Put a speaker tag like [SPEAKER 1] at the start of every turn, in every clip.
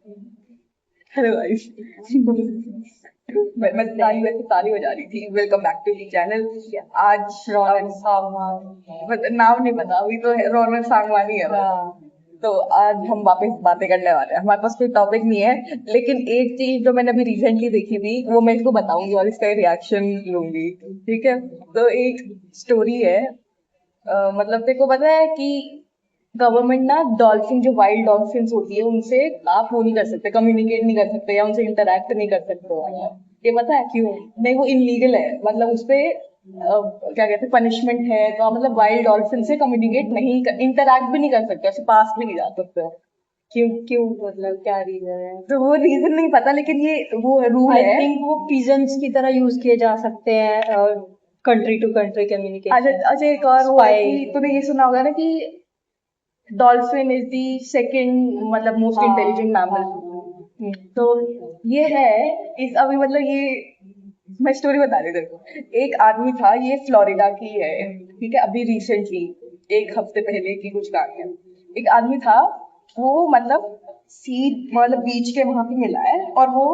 [SPEAKER 1] Hello guys. मैं ताली वैसे ताली बजा रही थी। Welcome back to the channel. आज
[SPEAKER 2] रौनक सावधान।
[SPEAKER 1] नाम नहीं पता, अभी तो रौनक सांगवानी है।
[SPEAKER 2] हाँ।
[SPEAKER 1] तो आज हम वापस बातें करने वाले हैं। हमारे पास कोई टॉपिक नहीं है, लेकिन एक चीज जो मैंने अभी रिसेंटली देखी थी वो मैं इसको बताऊंगी और इसका रिएक्शन लूंगी। ठीक है। तो एक स्टोरी है। मतलब तेरे को पता है कि गवर्नमेंट ना डॉल्फिन, जो वाइल्ड डॉल्फिन्स होती है, उनसे आप वो नहीं कर सकते, कम्युनिकेट नहीं कर सकते या उनसे इंटरेक्ट नहीं कर सकते हो। ये पता है क्यों? नहीं, वो इलीगल है। मतलब उसपे क्या कहते हैं, पनिशमेंट है। तो आप मतलब वाइल्ड डॉल्फिन से कम्युनिकेट नहीं, इंटरेक्ट भी नहीं कर सकते, उससे पास भी नहीं जा सकते हो।
[SPEAKER 2] क्यों क्यों मतलब क्या रीजन है?
[SPEAKER 1] तो वो रीजन नहीं पता, लेकिन ये वो रूल
[SPEAKER 2] आई
[SPEAKER 1] है।
[SPEAKER 2] थिंक वो पिजन्स की तरह यूज किए जा सकते हैं और कंट्री टू कंट्री
[SPEAKER 1] अच्छा
[SPEAKER 2] कम्युनिकेशन।
[SPEAKER 1] अच्छा, एक और वो है कि तूने ये सुना होगा ना कि डॉल्फिन इज दी सेकंड मतलब मोस्ट इंटेलिजेंट मैमल। तो ये है। इस अभी मतलब ये मैं स्टोरी बता रही हूँ तेरे को। एक आदमी था, ये फ्लोरिडा की है। ठीक है, अभी रिसेंटली एक हफ्ते पहले की कुछ कहानी है। एक आदमी था, वो मतलब सी मतलब बीच के वहां पे मिला है, और वो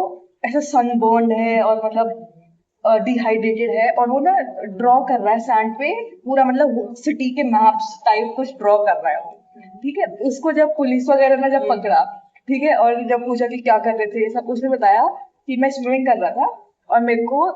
[SPEAKER 1] ऐसा सनबर्न है और मतलब डिहाइड्रेटेड है, और वो ना ड्रॉ कर रहा है सैंड पे पूरा, मतलब सिटी के मैप्स टाइप कुछ ड्रॉ कर रहा है वो। ठीक है। उसको जब पुलिस वगैरह ने जब पकड़ा, ठीक है, और जब पूछा कि क्या कर रहे थे, सब उसने बताया कि मैं स्विमिंग कर रहा था और मेरे को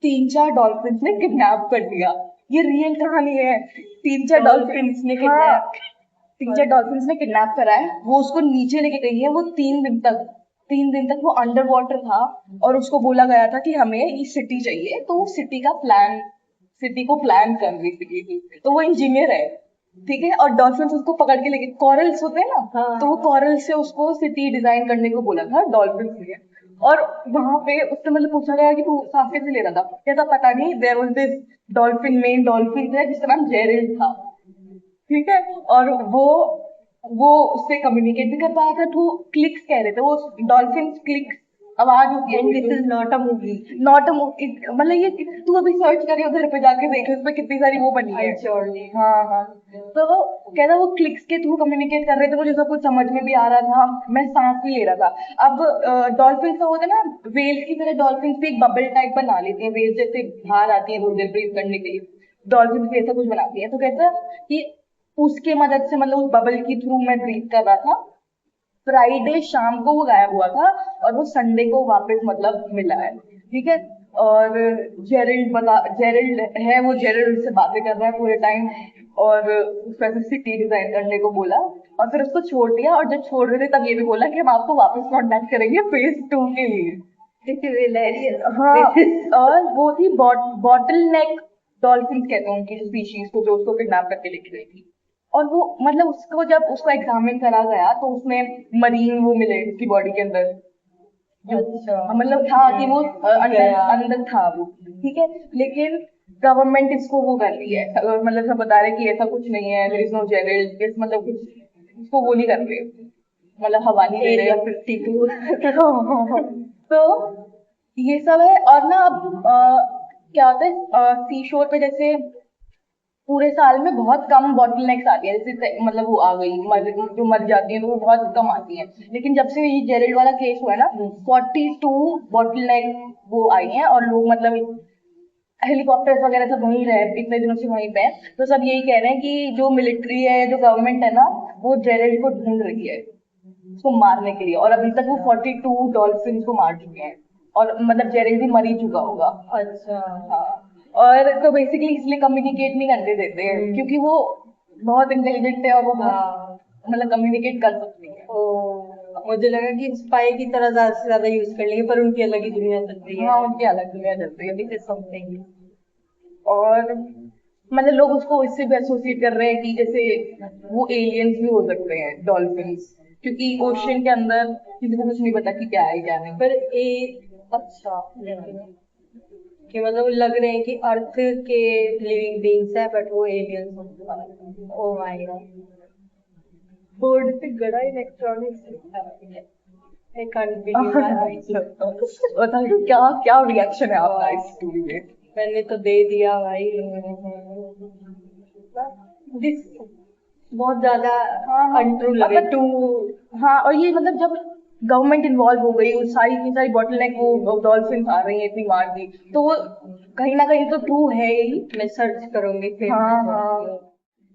[SPEAKER 1] 3-4 डॉल्फिन ने किडनैप कर लिया। ये रियल कहानी है। 3-4 डॉल्फिन
[SPEAKER 2] डॉल्फिन्स ने
[SPEAKER 1] हाँ,
[SPEAKER 2] किडनैप।
[SPEAKER 1] 3-4 डॉल्फिन ने किडनैप करा है। वो उसको नीचे लेके गई है। वो 3 दिन तक वो अंडर वाटर था, और उसको बोला गया था कि हमें ये सिटी चाहिए, तो वो सिटी को प्लान कर रही थी। तो वो इंजीनियर है। ठीक है। और डॉल्फिन उसको पकड़ के लेके, कॉरल्स होते हैं ना,
[SPEAKER 2] हाँ।
[SPEAKER 1] तो वो कॉरल से उसको सिटी डिजाइन करने को बोला था डॉल्फिन से। और वहां पे उससे मतलब पूछा गया कि तू सांस कैसे ले रहा था, कहता पता नहीं, there was this dolphin, main dolphin है जिसका नाम जेरिल था। ठीक है। और वो उससे कम्युनिकेट भी कर पाया था। तो क्लिक्स कह रहे थे वो, डॉल्फिन क्लिक्स, आवाज होती है
[SPEAKER 2] एंड
[SPEAKER 1] कोई
[SPEAKER 2] this is not a movie.
[SPEAKER 1] Not a, मतलब ये तू अभी सर्च करिए उधर पे जाके देखे, उसमें कितनी सारी वो बनी है।
[SPEAKER 2] I surely.
[SPEAKER 1] हाँ हाँ। तो वो कहता वो क्लिक्स के थ्रू कम्युनिकेट कर रहे थे, मुझे सब कुछ समझ में भी आ रहा था, मैं सांस भी ले रहा था। अब डॉल्फिन का होता है ना, वेल्स की तरह डॉल्फिन भी एक बबल टाइप बना लेती है, वेल्स जैसे बाहर आती है उधर ब्रीथ करने के लिए, डॉल्फिन भी ऐसा कुछ बनाती है। तो कहता कि उसके मदद से, मतलब उस बबल के थ्रू मैं ब्रीथ कर रहा था। फ्राइडे शाम को वो गायब हुआ था, और वो संडे को वापस मतलब मिला है। ठीक है। और जेरिल्ड है वो, जेरिल्ड से बातें कर रहा है पूरे टाइम, और उसको ऐसे सिटी डिजाइन करने को बोला, और फिर उसको छोड़ दिया। और जब छोड़ रहे थे तब ये भी बोला कि हम आपको वापस कांटेक्ट करेंगे फेज 2 के लिए।
[SPEAKER 2] This is hilarious.
[SPEAKER 1] हाँ।
[SPEAKER 2] दिस इज
[SPEAKER 1] और वो थी बॉटल नेक डॉल्फिन कहते हैं उनकी स्पीशीज को, जो उसको किडनैप करके लेके गई थी। और वो मतलब उसको जब उसको एग्जामिन करा गया तो उसमें मरीन वो मिले उसकी बॉडी के अंदर, जो
[SPEAKER 2] अच्छा।
[SPEAKER 1] मतलब था कि वो अंदर
[SPEAKER 2] गया।
[SPEAKER 1] अंदर था वो। ठीक है। लेकिन गवर्नमेंट इसको वो कर रही है, मतलब सब बता रहे कि ऐसा कुछ नहीं है, देयर इज नो जेरल, मतलब कुछ इसको वो नहीं कर रहे, मतलब हवा नहीं दे
[SPEAKER 2] एरिया
[SPEAKER 1] रहे।
[SPEAKER 2] 52।
[SPEAKER 1] तो ये सब है। और ना अब क्या होता है, सी शोर पे जैसे पूरे साल में बहुत कम बॉटल नेक्स आती है, जैसे मतलब वो आ गई जो मर जाती है, तो वो बहुत कम आती है। लेकिन जब से ये जेरेड वाला केस हुआ है ना, 42 बॉटल नेक वो आई हैं, और लोग मतलब हेलीकॉप्टर्स वगैरह सब वहीं रहे, इतने दिनों से वहीं पे हैं। तो सब यही कह रहे हैं कि जो मिलिट्री है, जो गवर्नमेंट है ना, वो जेरेड को ढूंढ रही है उसको मारने के लिए, और अभी तक वो 42 डॉल्फिन को मार चुके हैं, और मतलब जेरेड भी मर ही चुका होगा।
[SPEAKER 2] अच्छा।
[SPEAKER 1] हाँ। और तो बेसिकली इसलिए कम्युनिकेट नहीं करने देते हैं, क्योंकि वो बहुत इंटेलिजेंट है, और वो
[SPEAKER 2] हाँ।
[SPEAKER 1] मतलब कम्युनिकेट कर सकती है।
[SPEAKER 2] ओ, मुझे लगा कि स्पाई की तरह ज्यादा से ज्यादा यूज कर लेंगे, पर उनकी अलग ही दुनिया चल रही
[SPEAKER 1] हाँ,
[SPEAKER 2] है।
[SPEAKER 1] उनकी अलग दुनिया चलती है।
[SPEAKER 2] This is something.
[SPEAKER 1] और मतलब लोग उसको इससे भी एसोसिएट कर रहे हैं कि जैसे वो एलियंस भी हो सकते हैं डॉल्फिन्स, क्योंकि ओशन के अंदर किसी को कुछ नहीं पता कि क्या है क्या नहीं।
[SPEAKER 2] पर ए अच्छा, कि मतलब लग रहे हैं कि अर्थ के लिविंग बींग्स है, बट वो एलियंस होते। Oh my God.
[SPEAKER 1] बोर्ड पे गड़ा electronics.
[SPEAKER 2] I can't believe my eyes.
[SPEAKER 1] बताइए क्या क्या रिएक्शन है आपका इस स्टोरी में?
[SPEAKER 2] मैंने तो दे दिया भाई। दिस बहुत ज्यादा
[SPEAKER 1] हाँ हाँ।
[SPEAKER 2] अनट्रू
[SPEAKER 1] और
[SPEAKER 2] लगे टू।
[SPEAKER 1] हाँ, और ये मतलब जब गवर्नमेंट इन्वॉल्व हो गई, उस सारी की सारी बॉटलनेक वो डॉल्फिन आ रही है, इतनी मार दी, तो वो कहीं ना कहीं तो ट्रू है ही।
[SPEAKER 2] मैं सर्च करूंगी फिर।
[SPEAKER 1] हाँ हाँ।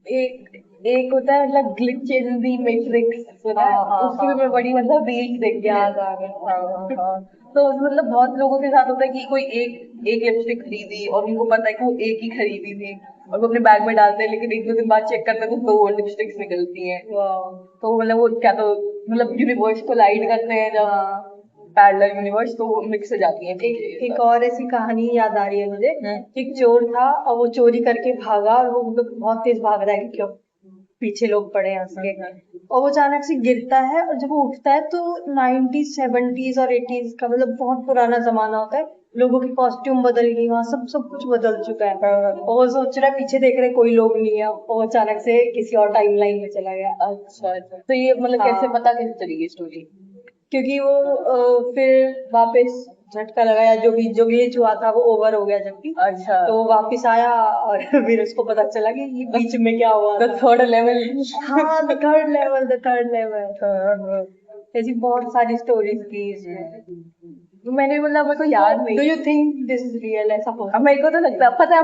[SPEAKER 1] एक एक होता है मतलब ग्लिच इन दी मैट्रिक्स, सुना है?
[SPEAKER 2] हाँ, हाँ,
[SPEAKER 1] उसकी भी
[SPEAKER 2] हाँ।
[SPEAKER 1] मैं बड़ी मतलब रील्स देखती हूँ।
[SPEAKER 2] याद आ गया।
[SPEAKER 1] हाँ हाँ हाँ। तो मतलब बहुत लोगों के साथ होता है कि कोई एक एक लिपस्टिक खरीदी और उनको पता है कि वो एक ही खरीदी थी, और वो अपने बैग में डालते हैं, लेकिन एक दो दिन बाद चेक करते हैं तो दो और लिपस्टिक्स निकलती हैं।
[SPEAKER 2] वाह।
[SPEAKER 1] तो मतलब वो क्या, तो मतलब यूनिवर्स को लाइट करते हैं जब, पैरेलल यूनिवर्स, तो वो मिक्स हो जाती है।
[SPEAKER 2] एक और ऐसी कहानी याद आ रही है मुझे।
[SPEAKER 1] हम्म।
[SPEAKER 2] एक चोर था और वो चोरी करके भागा, और वो मतलब बहुत तेज भाग रहा है क्यों, पीछे लोग पड़े हैं उसके, और वो अचानक से गिरता है, और जब वो उठता है तो 90s 70s और 80s का मतलब बहुत पुराना जमाना होता है, लोगों की कॉस्ट्यूम बदल गई, वहाँ सब सब कुछ बदल चुका है, और वो सोच रहा है पीछे देख रहे कोई लोग नहीं है, और वो अचानक से किसी और टाइमलाइन में चला गया।
[SPEAKER 1] अच्छा अच्छा, तो ये मतलब
[SPEAKER 2] हाँ।
[SPEAKER 1] कैसे पता, कैसे चली स्टोरी?
[SPEAKER 2] क्योंकि वो फिर वापस झटका लगाया, जो ग्लिच हुआ था वो ओवर हो गया, जबकि
[SPEAKER 1] अच्छा,
[SPEAKER 2] तो वो वापस आया, और फिर उसको पता चला कि ये बीच में क्या हुआ
[SPEAKER 1] द
[SPEAKER 2] था।
[SPEAKER 1] Third level.
[SPEAKER 2] हाँ, द थर्ड लेवल। ऐसी बहुत सारी स्टोरीज थी इसमें।
[SPEAKER 1] मैंने मतलब मेरे को याद नहीं।
[SPEAKER 2] Do you think this is real? ऐसा हो
[SPEAKER 1] अब मेरे को तो लगता है, पता है,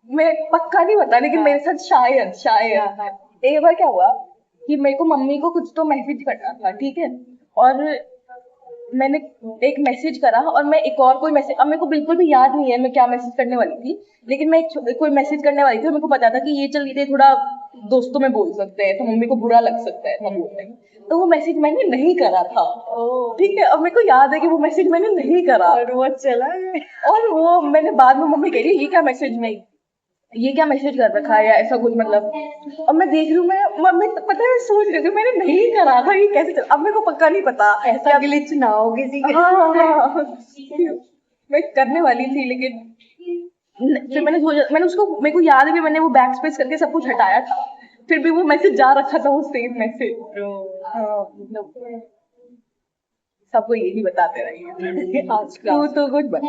[SPEAKER 1] मैं पक्का नहीं बता, लेकिन
[SPEAKER 2] हाँ।
[SPEAKER 1] मेरे साथ शायद शायद
[SPEAKER 2] हाँ, हाँ।
[SPEAKER 1] एक बार क्या हुआ कि मेरे को मम्मी को कुछ तो मैसेज करना था, ठीक है, और मैंने एक मैसेज करा, और मैं एक और कोई मैसेज, अब मेरे को बिल्कुल भी याद नहीं है मैं क्या मैसेज करने वाली थी, लेकिन मैं कोई मैसेज करने वाली थी, और मेरे को पता था कि ये चल, ये थोड़ा दोस्तों में बोल सकते हैं, तो मम्मी को बुरा लग सकता है ऐसा बोलने में। तो वो मैसेज मैंने नहीं करा था, ठीक है, अब मेरे को याद है कि वो मैसेज मैंने नहीं करा,
[SPEAKER 2] और वो चला गया।
[SPEAKER 1] और वो मैंने बाद में, मम्मी कह रही है ये क्या मैसेज में, ये क्या मैसेज कर रखा है या ऐसा कुछ, मतलब अब मैं देख रही हूँ, मैं पता है सोच रही हूँ कि मैंने नहीं करा था, ये कैसे चल, अब मेरे को पक्का नहीं पता
[SPEAKER 2] ऐसा ग्लिच ना हो किसी के।
[SPEAKER 1] हाँ हाँ हाँ। मैं करने वाली थी, लेकिन फिर मैंने सोचा, मैंने उसको, मेरे को याद है कि मैंने वो बैक स्पेस करके सब कुछ हटाया था, फिर भी वो मैसेज जा रखा था, वो सेम मैसेज। हाँ मतलब सबको यही बताते रहिए।
[SPEAKER 2] आज
[SPEAKER 1] तू तो कुछ बता,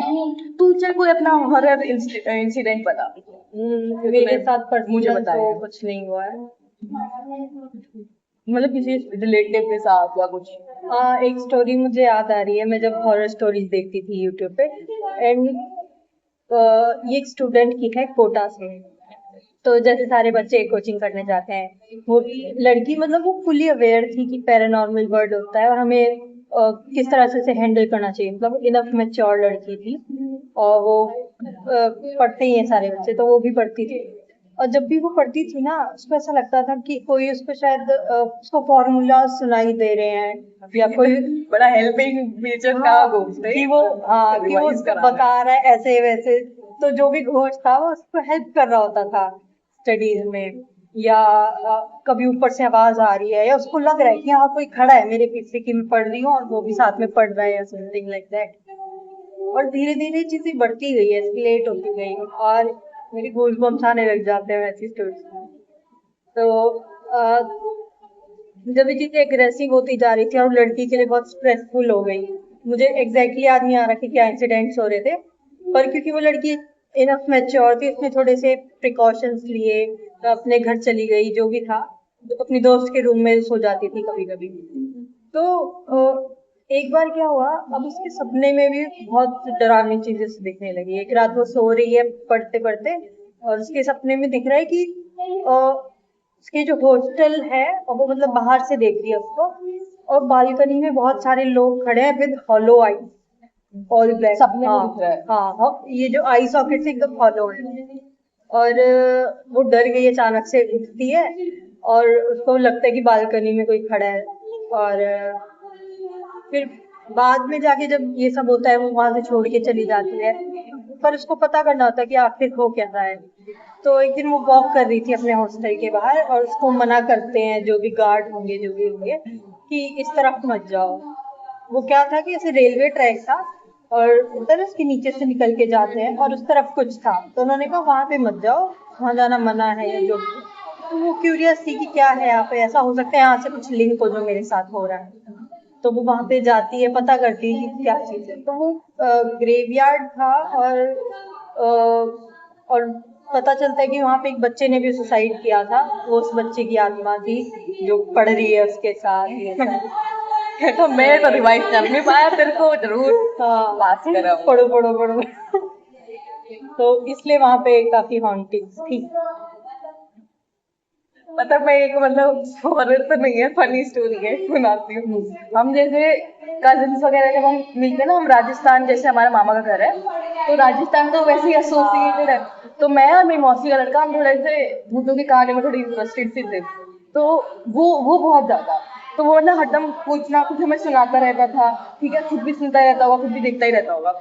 [SPEAKER 1] तू चल कोई अपना हॉरर इंसिडेंट बता।
[SPEAKER 2] मेरे साथ
[SPEAKER 1] मुझे
[SPEAKER 2] पर्सनल
[SPEAKER 1] बताया
[SPEAKER 2] तो कुछ नहीं हुआ है।
[SPEAKER 1] मतलब किसी रिलेटिव के साथ या कुछ।
[SPEAKER 2] एक स्टोरी मुझे याद आ रही है, मैं जब हॉरर स्टोरीज देखती थी यूट्यूब पे, एंड ये एक स्टूडेंट की है कोटा से। तो जैसे सारे बच्चे कोचिंग करने जाते हैं, वो लड़की मतलब वो फुली अवेयर थी कि पैरानॉर्मल वर्ल्ड होता है और हमें किस तरह से उसे हैंडल करना चाहिए, मतलब इनफ मैच्योर लड़की थी, और वो पढ़ते ही हैं सारे बच्चे, तो वो भी पढ़ती थी, और जब भी वो पढ़ती थी ना, उसको ऐसा लगता था कि कोई उसको शायद उसको फॉर्मूला सुनाई दे रहे हैं, या कोई
[SPEAKER 1] बड़ा हेल्पिंग नेचर का घोस्ट है
[SPEAKER 2] कि वो कि वो
[SPEAKER 1] रिवाइज
[SPEAKER 2] उसको
[SPEAKER 1] करा
[SPEAKER 2] बता रहा है ऐसे वैसे, तो जो भी घोष था वो उसको हेल्प कर रहा होता था स्टडीज में, या कभी ऊपर से आवाज आ रही है, या उसको लग रहा है कि हाँ कोई खड़ा है मेरे पीछे कि मैं पढ़ रही हूँ और वो भी साथ में पढ़ रहा है, या समथिंग लाइक दैट। और धीरे धीरे चीजें बढ़ती गई, एस्केलेट होती गई, और मेरे गूज़बम्प्स आने लग जाते हैं वैसी स्टोरीज। तो अ, जब ये चीजें एग्रेसिव होती जा रही थी और लड़की के लिए बहुत स्ट्रेसफुल हो गई, मुझे एग्जैक्टली याद नहीं आ रहा कि क्या इंसिडेंट्स हो रहे थे, पर क्योंकि वो लड़की इनफ मैच्योर थी, उसने थोड़े से प्रिकॉशंस लिए, अपने घर चली गई, जो भी था, अपनी दोस्त के रूम में सो जाती थी कभी कभी। तो एक बार क्या हुआ, अब उसके सपने में भी बहुत डरावनी चीजें से दिखने लगी। एक रात वो सो रही है पढ़ते पढ़ते, और उसके सपने में दिख रहा है कि उसके जो हॉस्टल है, और वो मतलब बाहर से देख रही है उसको, और बालकनी में बहुत सारे लोग खड़े हैं with hollow I, all black.
[SPEAKER 1] सपने में
[SPEAKER 2] हाँ
[SPEAKER 1] दिख रहा है।
[SPEAKER 2] हाँ हाँ, ये जो आई सॉकेट से एकदम हॉलो है, और वो डर गई, अचानक से उठती है, और उसको लगता है कि बालकनी में कोई खड़ा है, और फिर बाद में जाके जब ये सब होता है वो वहां से छोड़ के चली जाती है, पर उसको पता करना होता है कि आखिर हो क्या रहा है। तो एक दिन वो वॉक कर रही थी अपने हॉस्टल के बाहर, और उसको मना करते हैं जो भी गार्ड होंगे, जो भी होंगे, कि इस तरफ मत जाओ। वो क्या था कि ऐसे रेलवे ट्रैक था, और उधर उसके नीचे से निकल के जाते हैं, और उस तरफ कुछ था, तो उन्होंने कहा वहां पे मत जाओ, वहां जाना मना है, या जो भी। तो वो क्यूरियस थी कि क्या है यहाँ पे, ऐसा हो सकता है यहाँ से कुछ लिंक हो जो मेरे साथ हो रहा है। तो वो वहां पे जाती है, पता करती है कि क्या चीज है, तो वो ग्रेवयार्ड था, और पता चलता है कि वहां पे एक बच्चे ने भी सुसाइड किया था, वो उस बच्चे की आत्मा थी जो पढ़ रही है उसके साथ, ये सब।
[SPEAKER 1] कहता मैं तो रिवाइज कर नहीं पाया, तेरे को जरूर
[SPEAKER 2] हाँ
[SPEAKER 1] पास करा।
[SPEAKER 2] पढ़ो पढ़ो पढ़ो। तो इसलिए वहां पे काफी हॉन्टिंग्स थी।
[SPEAKER 1] मतलब मैं एक मतलब हॉरर तो नहीं है, फनी स्टोरी है, सुनाती हूँ। हम जैसे कजिन्स वगैरह जब हम मिलते हैं ना, हम राजस्थान, जैसे हमारा मामा का घर है, तो राजस्थान तो वैसे ही एसोसिएटेड है। तो मैं और मेरी मौसी का लड़का, हम थोड़े से भूतों की कहानी में थोड़ी इंटरेस्टेड से थे। तो वो बहुत ज्यादा, तो वो ना हरदम कुछ ना कुछ हमें सुनाता रहता था। ठीक है, खुद भी सुनता रहता होगा, खुद भी देखता ही रहता होगा।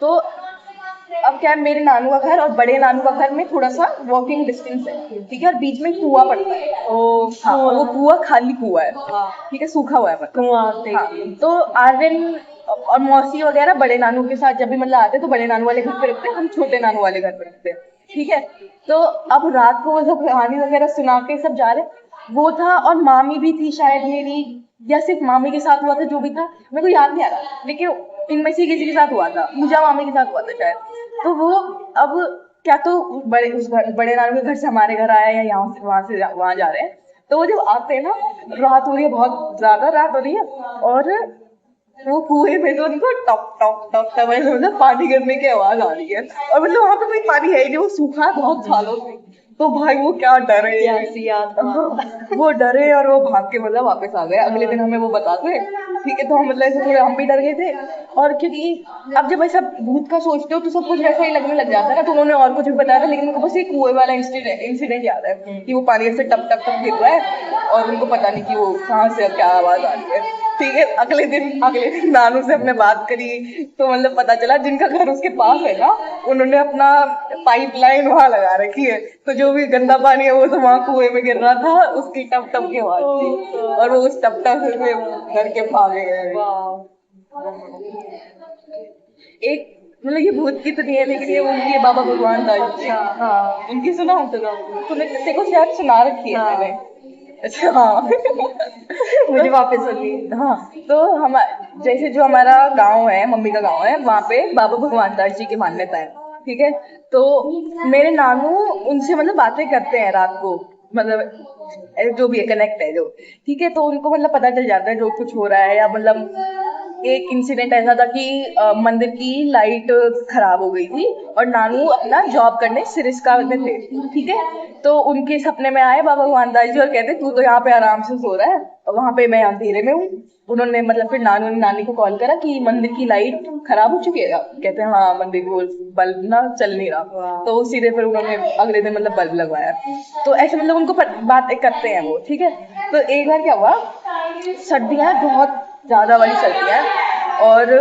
[SPEAKER 1] तो अब क्या है, मेरे नानू का घर और बड़े नानू का घर में थोड़ा सा वॉकिंग डिस्टेंस है। ठीक है, और बीच में कुआं पड़ता है।
[SPEAKER 2] ओ
[SPEAKER 1] हाँ, और वो कुआं खाली कुआं है।
[SPEAKER 2] हाँ
[SPEAKER 1] ठीक है, सूखा हुआ है मतलब।
[SPEAKER 2] कुआं
[SPEAKER 1] हाँ,
[SPEAKER 2] देखिए।
[SPEAKER 1] तो आर्यन और मौसी वगैरह बड़े नानू के साथ जब भी मतलब आते, तो बड़े नानू वाले घर पे रखते हैं, हम छोटे नानू वाले घर पे रखते हैं। ठीक है, तो अब रात को वो सब कहानी वगैरह सुना के सब जा रहे, वो था, और मामी भी थी शायद मेरी, या सिर्फ मामी के साथ हुआ था, जो भी था मेरे को याद नहीं आ रहा, लेकिन इनमें से किसी के साथ हुआ था, पूजा मामी के साथ हुआ था शायद। तो वो अब क्या, तो बड़े नानू के घर से हमारे घर आया, या यहाँ से वहां जा रहे हैं। तो वो जब आते हैं ना, रात हो रही है, बहुत ज्यादा रात हो रही है, और वो कुएं में तो उनको टप टप टप टप ऐसे मतलब पानी गिरने की आवाज आ रही है, और मतलब वहां पे कोई पानी है ही नहीं, वो सूखा है बहुत सालों से। तो भाई वो क्या डरे,
[SPEAKER 2] ऐसी याद।
[SPEAKER 1] वो डरे और वो भाग के मतलब वापस आ गए। अगले दिन हमें वो बताते। ठीक है, तो हम मतलब ऐसे थोड़े हम भी डर गए थे, और क्योंकि अब जब ऐसा भूत का सोचते हो तो सब कुछ वैसा ही लगने लग जाता है ना। तो उन्होंने और कुछ भी बताया था, लेकिन उनको बस एक कुएं वाला इंसिडेंट याद है कि वो पानी ऐसे टप टप टप गिर रहा है, और उनको पता नहीं कि वो कहाँ से क्या आवाज आ रही है। ठीक है, अगले दिन नानू से हमने बात करी, तो मतलब पता चला जिनका घर उसके पास है ना, उन्होंने अपना पाइपलाइन वहां लगा रखी है, तो जो भी गंदा पानी है वो तो वहां कुएं में गिर रहा था, उसकी टप टप की आवाज थी, और वो उस टप टप से घर के भागे गए। एक मतलब ये भूत की तो नहीं है, लेकिन ये उनकी है, बाबा भगवान दास जी। हाँ, उनकी सुना हो तो तूने तेरे को शायद सुना रखी है
[SPEAKER 2] हाँ।
[SPEAKER 1] मैंने। अच्छा, हाँ।
[SPEAKER 2] मुझे वापस होगी।
[SPEAKER 1] हाँ, तो हम जैसे जो हमारा गांव है, मम्मी का गांव है, वहाँ पे बाबा भगवान दास जी की मान्यता है। ठीक है, तो मेरे नानू उनसे मतलब बातें करते हैं रात को, मतलब जो भी है कनेक्ट है जो। ठीक है, तो उनको मतलब पता चल जाता है जो कुछ हो रहा है, या मतलब एक इंसिडेंट ऐसा था कि मंदिर की लाइट खराब हो गई थी, और नानू अपना जॉब करने सिरिस्का में थे। ठीक है, तो उनके सपने में आए बाबा भगवान दास जी, और कहते तू तो यहाँ पे आराम से सो रहा है, और वहां पे मैं अंधेरे में हूँ। उन्होंने मतलब फिर नानू ने नानी को कॉल करा कि मंदिर की लाइट खराब हो चुकी है। कहते हैं हाँ, मंदिर को बल्ब ना चल नहीं रहा। तो सीधे फिर उन्होंने अगले दिन मतलब बल्ब लगवाया। तो ऐसे मतलब उनको बातें करते हैं वो। ठीक है, तो एक बार क्या हुआ, सर्दियाँ बहुत ज्यादा वाली सर्दियाँ, और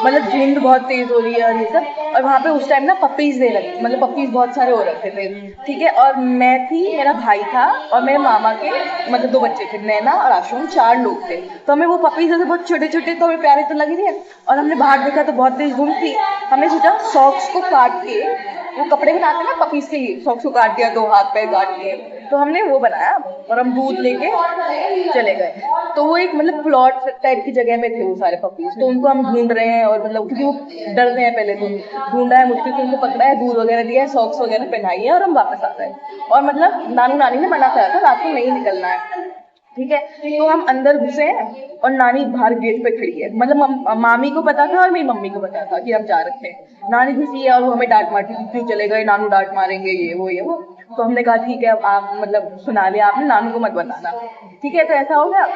[SPEAKER 1] मतलब धुंध बहुत तेज हो रही है और ये सब, और वहां पे उस टाइम ना पपीज दे रखे, मतलब पपीज बहुत सारे हो रखे थे। ठीक है, और मैं थी, मेरा भाई था, और मेरे मामा के मतलब 2 बच्चे थे, नैना और आशु, हम 4 लोग थे। तो हमें वो पपीज जैसे बहुत छोटे छोटे, तो हमें प्यारे तो लग रही है, और हमने बाहर देखा तो बहुत तेज धुंध थी। हमने सोचा सॉक्स को काट के, वो कपड़े बनाते हैं ना पपीज के लिए, सॉक्स को काट दिया, 2 हाथ पैर काट दिए, तो हमने वो बनाया, और हम दूध लेके चले गए। तो वो एक मतलब प्लॉट टाइप की जगह में थे वो सारे पपीज, तो उनको हम ढूंढ रहे हैं, और मतलब क्योंकि वो डर रहे हैं पहले, तो ढूंढा है मुश्किल से, उनको पकड़ा है, दूध वगैरह दिया है, सॉक्स वगैरह पहनाई है, और हम वापस आ गए। और मतलब नानू नानी ने मना करा था रात को नहीं निकलना है। ठीक है, तो हम अंदर घुसे हैं, और नानी बाहर गेट पे खड़ी है, मतलब मामी को पता था और मेरी मम्मी को पता था कि हम जा रखे हैं। नानी घुसी है, और वो हमें डांट मारती थी, क्यों चले गए, नानू डांट मारेंगे, ये वो। तो हमने कहा ठीक है, अब आप मतलब सुना लिया आपने, नानू को मत बताना। ठीक है, तो ऐसा हो गया,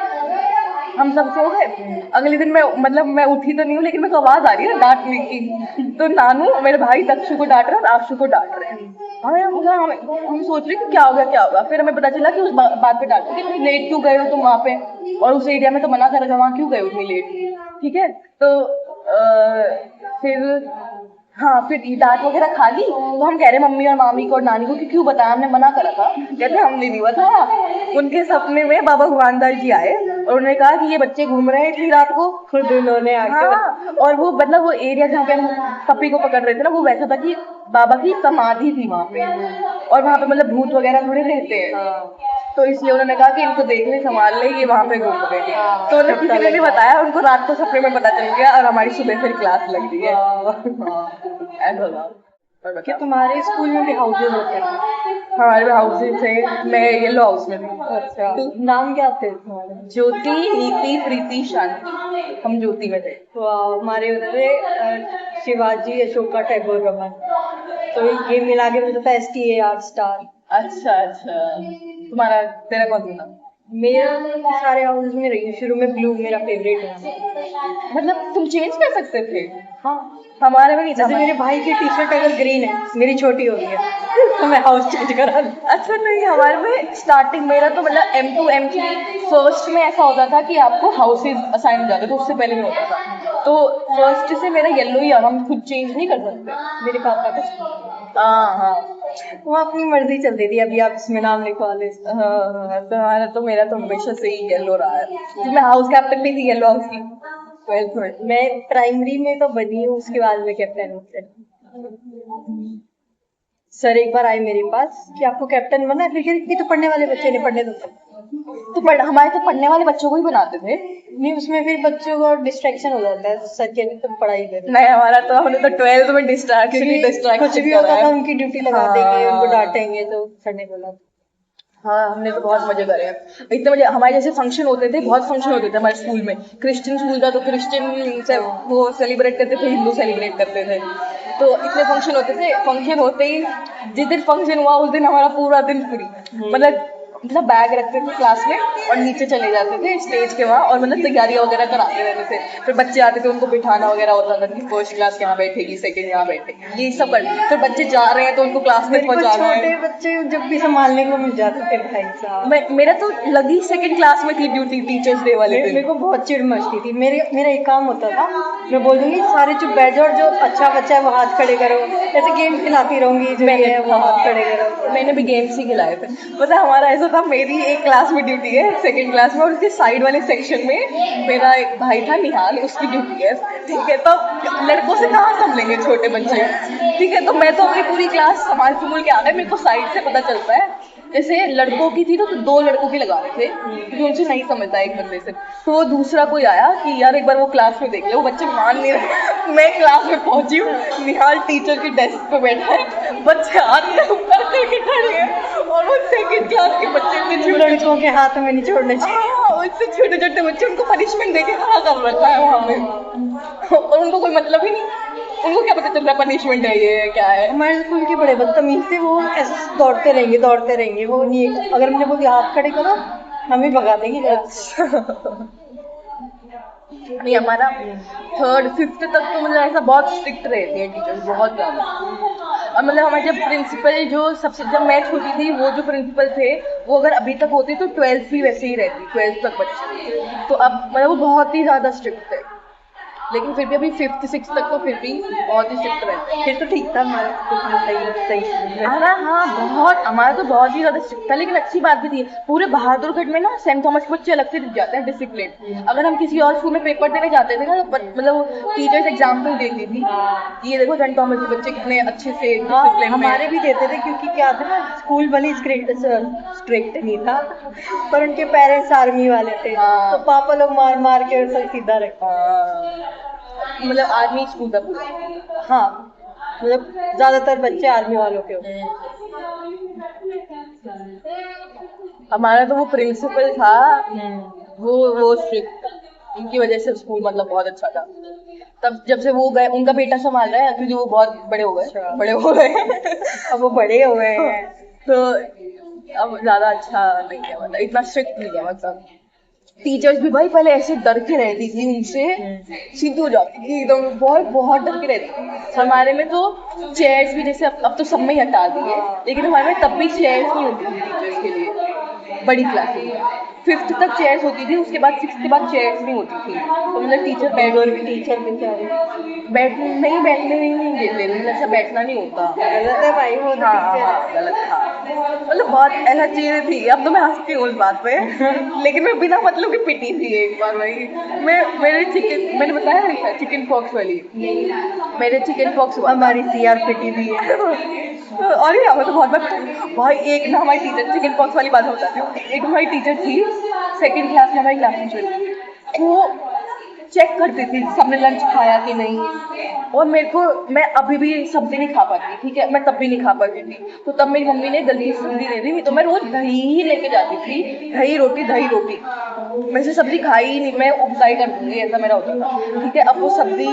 [SPEAKER 1] हम सब सो गए। अगले दिन मैं उठी तो नहीं हूँ, लेकिन मेरे को आवाज आ रही है डांटने की। तो नानू मेरे भाई दक्षु को डांट रहे हैं और आशु को डांट रहे हैं। हम सोच रहे कि क्या होगा क्या होगा, फिर हमें पता चला कि उस बात पे डांट रहे कि इतनी लेट क्यों गए हो तुम वहां पे, और उस एरिया में तो मना करेगा, वहां क्यों गए हो इतनी लेट। ठीक है, तो फिर हाँ, फिर डांट वगैरह खा ली, तो हम कह रहे मम्मी और मामी को और नानी को कि क्यों बताया, हमने मना करा था। कहते हमने नहीं बताया। उनके सपने में बाबा भगवान दास जी आए, और उन्होंने कहा कि ये बच्चे घूम रहे हैं इतनी रात को।
[SPEAKER 2] खुद उन्होंने आके
[SPEAKER 1] हाँ, और वो मतलब वो एरिया जहाँ पे हम पप्पी को पकड़ रहे थे ना, वो वैसा था कि बाबा की समाधि थी वहां पे, और वहां पे मतलब भूत वगैरह थोड़े रहते हैं। तो इसलिए उन्होंने कहा कि इनको देख ले, संभाल ले, ये वहां पे घूम रहे हैं। तो उन्हें किसी ने नहीं बताया, उनको रात को सपने में पता चल गया, और हमारी सुबह फिर क्लास लग रही है। हाँ, ऐसा था। और
[SPEAKER 2] कि
[SPEAKER 1] बताओ।
[SPEAKER 2] तुम्हारे स्कूल में भी हाउसेज होते हैं?
[SPEAKER 1] हमारे भी हाउसेज थे, मैं येलो हाउस में थी।
[SPEAKER 2] अच्छा, नाम क्या थे तुम्हारे?
[SPEAKER 1] ज्योति, नीति, प्रीति, शांति। हम ज्योति में थे।
[SPEAKER 2] वाह, हमारे उधर थे शिवाजी, अशोका, टैगोर, रमन। तो ये मिला के मुझे था STAR स्टार।
[SPEAKER 1] अच्छा अच्छा, तुम्हारा तेरा कौन सा था?
[SPEAKER 2] मेरा सारे हाउसेज में रही हूँ, शुरू में ब्लू मेरा फेवरेट है।
[SPEAKER 1] मतलब तुम चेंज कर सकते थे?
[SPEAKER 2] हाँ,
[SPEAKER 1] हमारे में नहीं था।
[SPEAKER 2] जैसे मेरे भाई की टी शर्ट अगर ग्रीन है, मेरी छोटी हो गई है तो मैं हाउस चेंज करा लूं।
[SPEAKER 1] अच्छा नहीं, हमारे में स्टार्टिंग मेरा तो मतलब M2 M3 फर्स्ट में ऐसा होता था कि आपको हाउसेज असाइन हो जाते थे, उससे पहले नहीं होता था। तो फर्स्ट से मेरा येलो ही है, हम खुद चेंज नहीं कर सकते।
[SPEAKER 2] मेरे पापा का
[SPEAKER 1] हाँ हाँ
[SPEAKER 2] वो अपनी मर्जी चलती थी, अभी आप इसमें नाम लिखवा ले।
[SPEAKER 1] हाँ, तो हमारा तो मेरा तो हमेशा से ही येलो रहा है। तो मैं हाउस कैप्टन भी थी येलो हाउस की 12th में।
[SPEAKER 2] मैं प्राइमरी में तो बनी हूँ, उसके बाद में कैप्टन हूँ। सर एक बार आए मेरे पास कि आपको कैप्टन बनना है, फिर कह रहे कि तो पढ़ने वाले बच्चे नहीं पढ़ने दो।
[SPEAKER 1] तो हमारे तो पढ़ने वाले बच्चों को ही बनाते थे।
[SPEAKER 2] नहीं, उसमें फिर बच्चों को डिस्ट्रैक्शन हो जाता है, सर के तुम पढ़ाई करो।
[SPEAKER 1] नहीं, हमारा तो हमने तो 12th में डिस्ट्रैक्शन ही
[SPEAKER 2] क्योंकि
[SPEAKER 1] डिस्ट्रैक्शन
[SPEAKER 2] कुछ भी
[SPEAKER 1] करा
[SPEAKER 2] होता था
[SPEAKER 1] है।
[SPEAKER 2] उनकी ड्यूटी लगा देंगे, उनको डांटेंगे, तो सर ने बोला।
[SPEAKER 1] हाँ, हमने तो बहुत मजे करे हैं। इतने मजे, हमारे जैसे फंक्शन होते थे, बहुत फंक्शन होते थे हमारे स्कूल में। क्रिश्चियन स्कूल था तो क्रिश्चियन से वो सेलिब्रेट करते थे, हिंदू सेलिब्रेट करते थे। तो इतने फंक्शन होते थे, फंक्शन होते ही जिस दिन फंक्शन हुआ उस दिन हमारा पूरा दिन फ्री। मतलब बैग रखते थे क्लास में और नीचे चले जाते थे स्टेज के वहाँ, और मतलब तैयारियां वगैरह कराते रहते थे। फिर बच्चे आते थे, उनको बिठाना वगैरह होता था कि फर्स्ट क्लास यहाँ बैठेगी, सेकंड यहाँ बैठेगी, ये सब कर। फिर बच्चे जा रहे हैं तो उनको क्लास में
[SPEAKER 2] मेरे को
[SPEAKER 1] पहुंचाना
[SPEAKER 2] छोटे
[SPEAKER 1] है।
[SPEAKER 2] बच्चे जब भी संभालने को मिल जाते थे भाई साहब।
[SPEAKER 1] मेरा तो लगी सेकंड क्लास में थी ड्यूटी, टीचर्स डे वाले
[SPEAKER 2] मेरे
[SPEAKER 1] दिन।
[SPEAKER 2] को बहुत चिढ़ मचती थी। मेरा एक काम होता था, मैं बोल दूंगी सारे चुप बैठ जाओ और जो अच्छा बच्चा है वो हाथ खड़े करो, ऐसे गेम खिलाती रहूंगी, जो ये है वो हाथ खड़े करो।
[SPEAKER 1] मैंने भी गेम्स ही खिलाए थे। पता है हमारा ऐसा था, मेरी एक क्लास में ड्यूटी है सेकंड क्लास में, और उसके साइड वाले सेक्शन में मेरा एक भाई था निहाल, उसकी ड्यूटी है। ठीक है, तो लड़कों से कहाँ संभलेंगे छोटे बच्चे। ठीक है, तो मैं तो अपनी पूरी क्लास संभाल संभूल के आ गई। मेरे को साइड से पता चलता है, जैसे लड़कों की थी तो 2 लड़कों की लगा रहे थे क्योंकि उनसे नहीं समझता एक बंदे से। तो वो दूसरा कोई आया कि यार एक बार वो क्लास में देख ले, वो बच्चे मान नहीं रहे। मैं क्लास में पहुंची हूँ, निहाल टीचर की डेस्क पे बैठा है, बच्चे हाथ में ऊपर करके खड़े हैं, और वो सेकंड क्लास के बच्चे इतने छोटे
[SPEAKER 2] लड़कों के हाथ में नहीं छोड़ने चाहिए।
[SPEAKER 1] उससे छोटे छोटे बच्चे, उनको पनिशमेंट देके खड़ा कर रखा है वहां पे, और उनको कोई मतलब ही नहीं। उनको क्या पता चल रहा पनिशमेंट है ये क्या है।
[SPEAKER 2] हमारे स्कूल के बड़े बदतमीज थे, वो ऐसे दौड़ते रहेंगे, वो नहीं, अगर हमने बोल हाथ खड़े करो हम ही भगा देंगे क्लास से।
[SPEAKER 1] नहीं, हमारा 3rd 5th तक तो मतलब ऐसा बहुत स्ट्रिक्ट रहते हैं टीचर्स, बहुत ज़्यादा। और मतलब हमारे जब प्रिंसिपल जो सबसे, जब मैं छोटी थी वो जो प्रिंसिपल थे वो अगर अभी तक होते तो 12th भी वैसे ही रहती, 12th तक बच्चे। तो अब मतलब वो बहुत ही ज़्यादा स्ट्रिक्ट है, लेकिन फिर भी अभी 5th 6th तक तो फिर भी बहुत ही स्ट्रिक्ट रहते हैं।
[SPEAKER 2] फिर तो ठीक था हमारा स्कूल, सही।
[SPEAKER 1] हमारा हाँ बहुत, हमारा तो बहुत ही ज्यादा स्ट्रिक्ट था, लेकिन अच्छी बात भी थी। पूरे बहादुरगढ़ में ना सेंट थॉमस के बच्चे अलग से दिख जाते हैं डिसिप्लिन। अगर हम किसी और स्कूल में पेपर देने जाते थे ना तो मतलब टीचर्स एग्जाम्पल देती थी, ये देखो सेंट थॉमस के बच्चे कितने अच्छे से डिसिप्लिन में।
[SPEAKER 2] हमारे भी देते थे, क्योंकि क्या था ना, स्कूल भले स्ट्रिक्ट नहीं था पर उनके पेरेंट्स आर्मी वाले थे,
[SPEAKER 1] हाँ।
[SPEAKER 2] तो पापा लोग मार मार के उनको सीधा रखा।
[SPEAKER 1] मतलब आर्मी स्कूल था पूरा।
[SPEAKER 2] हाँ, मतलब ज्यादातर बच्चे आर्मी वालों के होते।
[SPEAKER 1] हमारा तो वो प्रिंसिपल था, वो स्ट्रिक्ट, उनकी वजह से स्कूल मतलब बहुत अच्छा था। तब जब से वो गए, उनका बेटा संभाल रहा है क्योंकि वो बहुत बड़े हो गए।
[SPEAKER 2] अच्छा।
[SPEAKER 1] बड़े हो गए
[SPEAKER 2] अब वो बड़े हुए हैं।
[SPEAKER 1] तो अब ज्यादा अच्छा नहीं है, मतलब इतना स्ट्रिक्ट नहीं है। मतलब टीचर्स भी भाई पहले ऐसे डर के रहती थी उनसे, सीधी हो जाती थी एकदम, बहुत बहुत डर के रहती थी। हमारे में तो चेयर्स भी जैसे अब तो सब में ही हटा दिए, लेकिन हमारे में तब भी चेयर्स नहीं होती थी टीचर्स के लिए बड़ी क्लासेस में। 5th तक चेयर्स होती थी, उसके बाद 6th के बाद चेयर्स नहीं होती थी। तो मतलब टीचर
[SPEAKER 2] टीचर बेचारे
[SPEAKER 1] बैठने नहीं देते, मतलब ऐसा बैठना नहीं होता।
[SPEAKER 2] गलत है भाई, वो तो
[SPEAKER 1] हाँ
[SPEAKER 2] टीचर
[SPEAKER 1] हाँ
[SPEAKER 2] है।
[SPEAKER 1] गलत था, मतलब बहुत ऐसा चीजें थी। अब तो मैं हंसती हूँ उस बात पे लेकिन मैं बिना मतलब की पिटी थी एक बार भाई। मैंने बताया चिकन पॉक्स वाली, मेरे चिकन पॉक्स हुआ था।
[SPEAKER 2] हमारी CRPT भी है।
[SPEAKER 1] और ये हमें तो बहुत बार भाई, एक ना हमारी टीचर, चिकन पॉक्स वाली बात बताती हूँ। एक हमारी टीचर थी सेकंड क्लास में, हमारी क्लास टीचर, वो चेक करती थी सबने लंच खाया कि नहीं। और मैं अभी भी सब्जी नहीं खा पाती, ठीक है, मैं तब भी नहीं खा पाती थी। तो तब मेरी मम्मी ने गलती से सब्जी दे दी, तो मैं रोज दही ही लेके जाती थी, दही रोटी। मैं से सब्जी खाई ही नहीं, मैं उपसाई कर दूंगी, ऐसा मेरा होता था, ठीक है। अब वो सब्जी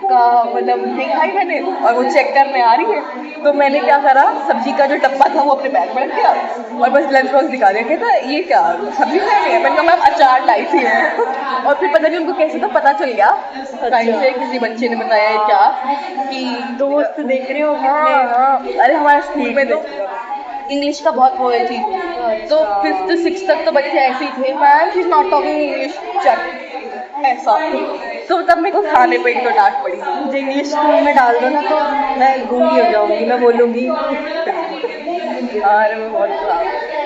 [SPEAKER 1] का मतलब नहीं खाई मैंने, और वो चेक करने आ रही है, तो मैंने क्या करा, सब्जी का जो डब्बा था वो अपने बैग में रख दिया और बस लंच बॉक्स दिखा दिया। कहता ये क्या सब्जी खानी है? मैंने कहा मैम अचार लाई थी मैं। और फिर पता नहीं उनको कैसे तो पता चल गया, टाइम से किसी बच्चे ने बताया क्या कि
[SPEAKER 2] दोस्त देख रहे हो
[SPEAKER 1] हाँ
[SPEAKER 2] कितने।
[SPEAKER 1] हाँ, अरे हमारे स्कूल में तो इंग्लिश का बहुत वो थी, तो 5th 6th तक तो बच्चे ऐसे ही थे, ma'am she is not talking English, चल ऐसा। तो तब मेरे को खाने पे ही तो डांट पड़ी।
[SPEAKER 2] मुझे इंग्लिश स्कूल में डाल दो ना तो मैं गूंगी हो जाऊंगी, मैं बोलूंगी।
[SPEAKER 1] यार मैं बहुत खराब।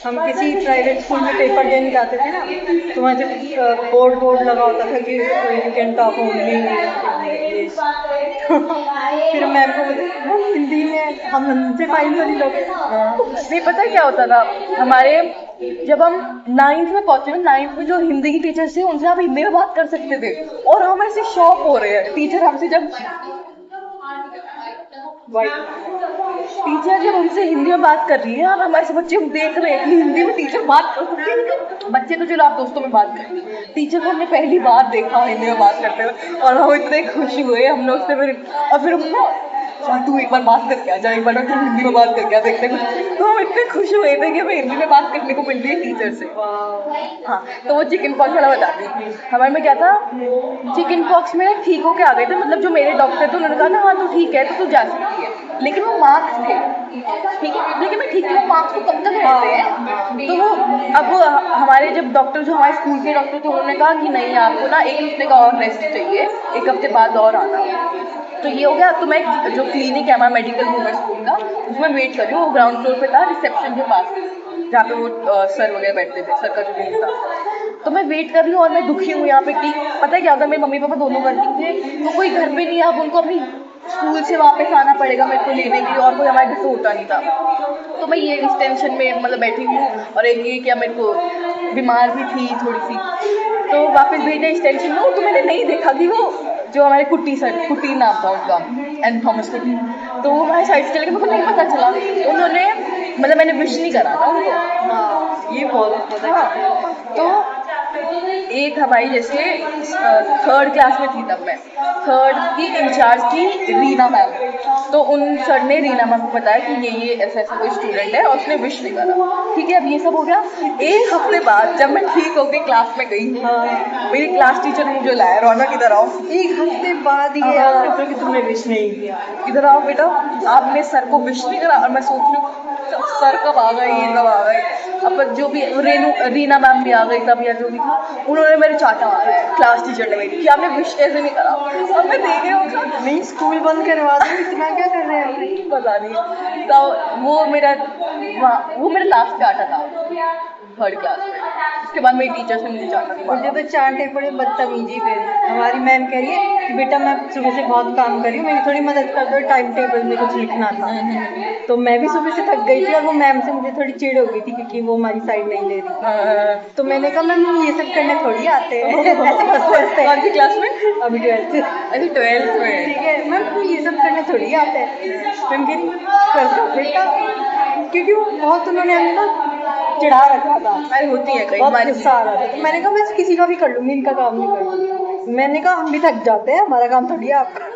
[SPEAKER 2] हम किसी प्राइवेट स्कूल में पेपर देने जाते थे ना, तो वहाँ जब बोर्ड लगा होता था कि you can talk only English. फिर मैम को बोलते मैम हिंदी में हमसे फाइन तो नहीं लोगे।
[SPEAKER 1] नहीं पता क्या होता था हमारे, जब हम 9th में पहुंचे ना, 9th में जो हिंदी की टीचर्स थे उनसे आप हिंदी में बात कर सकते थे, और हम ऐसे शॉक हो रहे हैं, टीचर हमसे जब हमसे हिंदी में बात कर रही है और हमारे से बच्चे हम देख रहे हैं कि हिंदी में टीचर बात कर रही है। बच्चे तो चलो आप दोस्तों में बात कर रही, टीचर को हमने पहली बार देखा हिंदी में बात करते हुए, और हम इतने खुश हुए हम लोग से। फिर हम ना, तू एक बार बात करके आ जा, एक बार तू हिंदी में बात करके आ, देखते कुछ। तो हम इतने खुश हुए थे कि हमें हिंदी में बात करने को मिल रही है टीचर से। हाँ, तो वो चिकन पॉक्स वाला बताती हूँ। हमारे में क्या था, चिकन पॉक्स में ठीक होके आ गए थे, मतलब जो मेरे डॉक्टर थे उन्होंने कहा ना हाँ तू ठीक है तो तू जा सकती है, लेकिन वो मार्क्स थे, ठीक है, लेकिन मैं ठीक है, वो मार्क्स तो कब तक रहते हैं। तो वो अब हमारे जब डॉक्टर, जो हमारे स्कूल के डॉक्टर थे, उन्होंने कहा कि नहीं आपको ना 1 हफ्ते का और रेस्ट चाहिए, 1 हफ्ते बाद और आना। तो ये हो गया। तो मैं जो क्लिनिक है हमारा मेडिकल रूम है स्कूल का, उसमें वेट कर रही हूँ, वो ग्राउंड फ्लोर पे था, रिसेप्शन के पास जहाँ पे वो सर वगैरह बैठते थे, सर का जो रूम था। तो मैं वेट कर रही हूँ और मैं दुखी हूँ यहाँ पे कि पता है क्या होगा, मेरे मम्मी पापा दोनों वर्किंग थे, तो कोई घर पे नहीं है, अब उनको अपनी स्कूल से वापस आना पड़ेगा मेरे को लेने के लिए, और कोई हमारे घर से होता नहीं था। तो मैं ये इस टेंशन में मतलब बैठी हुई हूँ, और एक ये क्या मेरे को बीमार भी थी थोड़ी सी, तो वापस भेजना इस टेंशन में हूँ। तो मैंने नहीं देखा कि वो जो हमारे कुट्टी नाम था उनका, एंड थॉमस कुट्टी, तो वो हमारे साइड से चले गए, मेरे को नहीं पता चला उन्होंने, मतलब मैंने विश नहीं करा था उनको।
[SPEAKER 2] ये बहुत
[SPEAKER 1] तो एक हमारी जैसे 3rd क्लास में थी तब मैं, 3rd की इंचार्ज थी रीना मैम, तो उन सर ने रीना मैम को बताया कि ये ऐसा कोई स्टूडेंट है और उसने विश नहीं करा, ठीक है। अब ये सब हो गया। 1 हफ्ते बाद जब मैं ठीक होकर क्लास में गई, मेरी क्लास टीचर ने मुझे लाया, रौनक इधर आओ।
[SPEAKER 2] 1 हफ्ते बाद ये याद कि तुमने विश नहीं किया,
[SPEAKER 1] इधर आओ बेटा, आपने सर को विश नहीं करा। और मैं सोच रही हूँ सर कब आ गए, ये कब आ गए। अब जो भी रीना मैम भी आ गई तब, या जो भी था, उन्होंने मेरे चाटा मारा है क्लास टीचर ने मेरी कि आपने विश कैसे नहीं करा। और मैं देख रही हूँ
[SPEAKER 2] नहीं स्कूल बंद करवा दो, इतना क्या कर रहे हैं।
[SPEAKER 1] पता नहीं। तो वो मेरा लास्ट चाटा था 3rd क्लास में। उसके बाद मेरी टीचर से मुझे चाटा नहीं
[SPEAKER 2] मुझे
[SPEAKER 1] मारा।
[SPEAKER 2] तो चांटे पड़े बदतमीजी पे। हमारी मैम कह रही है कि बेटा मैं सुबह से बहुत काम कर रही हूँ, मेरी थोड़ी मदद कर दो, टाइम टेबल में कुछ लिखना था। तो मैं भी सुबह से थक गई थी, और वो मैम से मुझे थोड़ी चिढ़ हो गई थी क्योंकि वो हमारी साइड नहीं ले रही। तो मैंने कहा मैम ये सब करने थोड़ी आते हैं, ऐसे हंसते
[SPEAKER 1] कौन सी क्लास में?
[SPEAKER 2] अभी 12th।
[SPEAKER 1] अरे 12th में।
[SPEAKER 2] ठीक है मैम ये सब करने थोड़ी आते हैं। मैम कह रही कर दो बेटा, क्योंकि वो बहुत उन्होंने हमें ना चिढ़ा रखा था।
[SPEAKER 1] अरे होती है कई
[SPEAKER 2] बहुत
[SPEAKER 1] हमारी।
[SPEAKER 2] गुस्सा आ रहा था, तो मैंने कहा मैं किसी का भी कर लूंगी, इनका काम नहीं करूंगी। मैंने कहा हम भी थक जाते हैं, हमारा काम थोड़ी है आपका।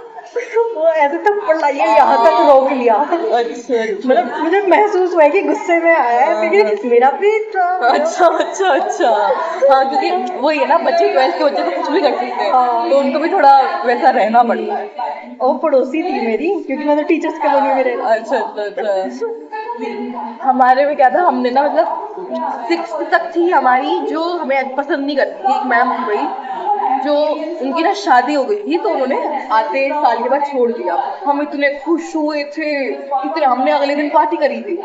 [SPEAKER 2] वो ऐसे थप्पड़ लाइए, यहाँ तक रोक लिया।
[SPEAKER 1] अच्छा
[SPEAKER 2] मतलब मुझे महसूस हुआ कि गुस्से में आया है, लेकिन मेरा पेट
[SPEAKER 1] अच्छा। हाँ, क्योंकि वही है ना, बच्चे 12th के बच्चे तो कुछ भी कर सकते हैं, तो उनको भी थोड़ा वैसा रहना पड़ता है।
[SPEAKER 2] और पड़ोसी थी मेरी, क्योंकि मैं तो टीचर्स कॉलोनी में रहती।
[SPEAKER 1] अच्छा। हमारे में क्या था, हमने ना मतलब 6th तक थी हमारी, जो हमें पसंद नहीं करती थी, एक मैम थी भाई, जो उनकी ना शादी हो गई थी, तो उन्होंने आते साल के बाद छोड़ दिया। हम इतने खुश हुए थे, इतने, हमने अगले दिन पार्टी करी थी।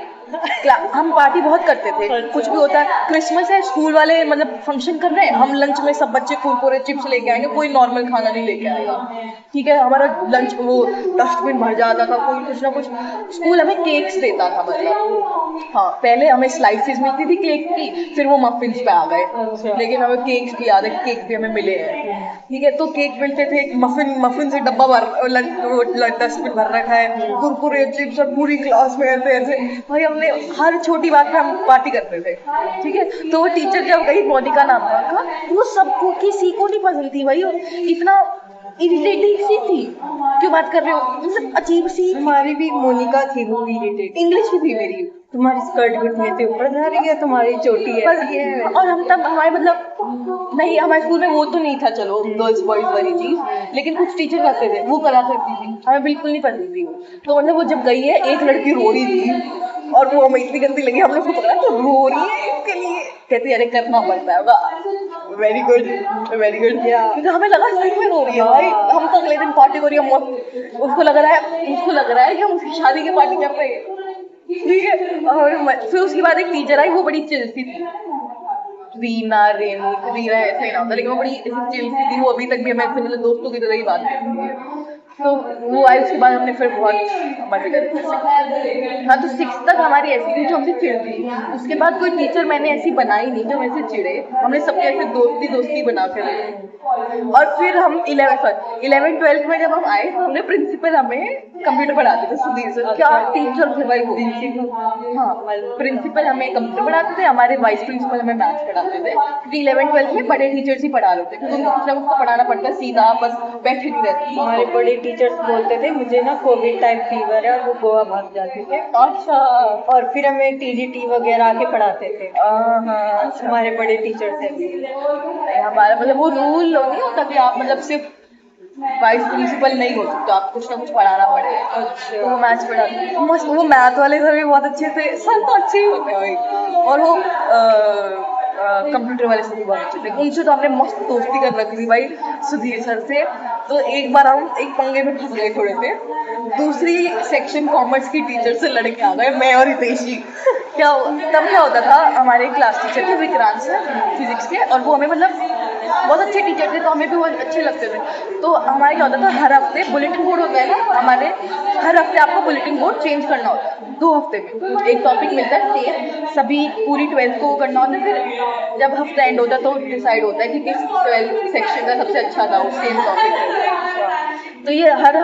[SPEAKER 1] हम पार्टी बहुत करते थे, कुछ भी होता है, क्रिसमस है, स्कूल वाले मतलब फंक्शन कर रहे हैं, हम लंच में सब बच्चे कुरकुरे चिप्स लेके आएंगे, कोई नॉर्मल खाना नहीं लेके आएगा, ठीक है। हमारा लंच वो डस्टबिन भर जाता था, कोई कुछ ना कुछ। स्कूल हमें केक्स देता था, मतलब हाँ, पहले हमें स्लाइसेस मिलती थी केक की, फिर वो मफिन्स पे आ गए, लेकिन हमें केक्स भी याद है, केक भी हमें मिले हैं। ठीक है, तो केक मिलते थे, मफिन से डब्बा भर लंच डस्टबिन भर रखा है, कुरकुरे चिप्स और पूरी क्लास में ऐसे ऐसे। भाई हमने हर छोटी बात पे हम पार्टी करते थे, ठीक है। तो वो टीचर जब गई, मोनिका नाम था उनका, वो सबको किसी को नहीं पसंद थी भाई, इतना इरिटेटिंग सी थी। क्यों बात कर रहे हो, मतलब अजीब सी।
[SPEAKER 2] हमारी भी मोनिका थी, वो इरिटेट।
[SPEAKER 1] इंग्लिश की थी मेरी।
[SPEAKER 2] तुम्हारी स्कर्ट घुटने से ऊपर जा रही है, तुम्हारी चोटी ऐसी है।
[SPEAKER 1] और हम तब हमारे मतलब नहीं, हमारे स्कूल में वो तो नहीं था, चलो गर्ल्स बॉयज वाली चीज, लेकिन कुछ टीचर करते थे, वो करा करती थी, हमें बिल्कुल नहीं पसंद थी वो। तो मतलब वो जब गई है, एक लड़की रो रही थी और वो हमें इतनी गंदी लगी, हम लोग को पकड़ा तो रो रही है इसके लिए, कहती अरे करना पड़ता है। Very good very good. क्योंकि हमें लगा सही में रो रही है भाई, हम तो अगले दिन पार्टी हो रही है, उसको लग रहा है कि हम उसकी शादी की पार्टी कर रहे हैं, ठीक है। और फिर उसके बाद एक टीचर आई, वो बड़ी चिल सी थी, रीना ऐसा ही नाम था, लेकिन वो बड़ी चिल सी थी, वो अभी तक भी हमें ऐसे मतलब दोस्तों की तरह ही बात करती है। तो वो आई, उसके बाद हमने फिर बहुत मजे करे। हाँ, तो 6 तक हमारी ऐसी थी जो हमसे चिढ़ती। उसके बाद कोई टीचर मैंने ऐसी बनाई नहीं जो हमसे चिढ़े, हमने सबके ऐसे दोस्ती बना के रखी। और फिर हम 11th-12th में जब हम आए, तो हमने प्रिंसिपल हमें कंप्यूटर पढ़ाते थे, सुधीर सर। क्या टीचर थे भाई वो। हाँ, प्रिंसिपल हमें कंप्यूटर पढ़ाते थे, हमारे वाइस प्रिंसिपल हमें मैथ्स पढ़ाते थे, क्योंकि 11th-12th में बड़े टीचर्स ही पढ़ा रहे थे, क्योंकि कुछ ना कुछ तो पढ़ाना पड़ता है, सीधा बस बैठे नहीं रहते।
[SPEAKER 2] हमारे बड़े टीचर्स बोलते थे मुझे ना कोविड टाइम फीवर है, और वो गोवा भाग जाते थे।
[SPEAKER 1] अच्छा।
[SPEAKER 2] और फिर हमें टीजीटी वगैरह आके पढ़ाते थे।
[SPEAKER 1] हाँ,
[SPEAKER 2] हमारे बड़े टीचर थे।
[SPEAKER 1] हमारा मतलब वो रूल नहीं होता कि आप मतलब सिर्फ वाइस प्रिंसिपल नहीं हो सकते, आप कुछ ना कुछ पढ़ाना पड़ेगा।
[SPEAKER 2] अच्छा।
[SPEAKER 1] तो वो मैथ्स पढ़ाते, मस्त। वो मैथ वाले सर भी बहुत अच्छे थे, सर तो अच्छे ही होते हैं भाई। और वो कंप्यूटर वाले सर भी बहुत अच्छे थे, उनसे तो हमने मस्त दोस्ती कर रखी थी भाई, सुधीर सर से। तो एक बार हम एक पंगे में फंस गए थोड़े से, दूसरी सेक्शन कॉमर्स की टीचर से लड़के आ गए, मैं और हितेशी। तब क्या होता था, हमारे क्लास टीचर थे विक्रांत सर, फिजिक्स के, और वो हमें मतलब बहुत अच्छे टीचर थे, तो हमें भी बहुत अच्छे लगते थे। तो हमारे क्या होता था, हर हफ्ते बुलेटिन बोर्ड होता है ना हमारे, हर हफ्ते आपको बुलेटिन बोर्ड चेंज करना होता है, 2 हफ्ते में एक टॉपिक मिलता है सेम, सभी पूरी 12th को करना होता है। फिर जब हफ्ता एंड होता है तो डिसाइड होता है कि किस 12th सेक्शन का सबसे अच्छा था उस सेम टॉपिक। तो ये हर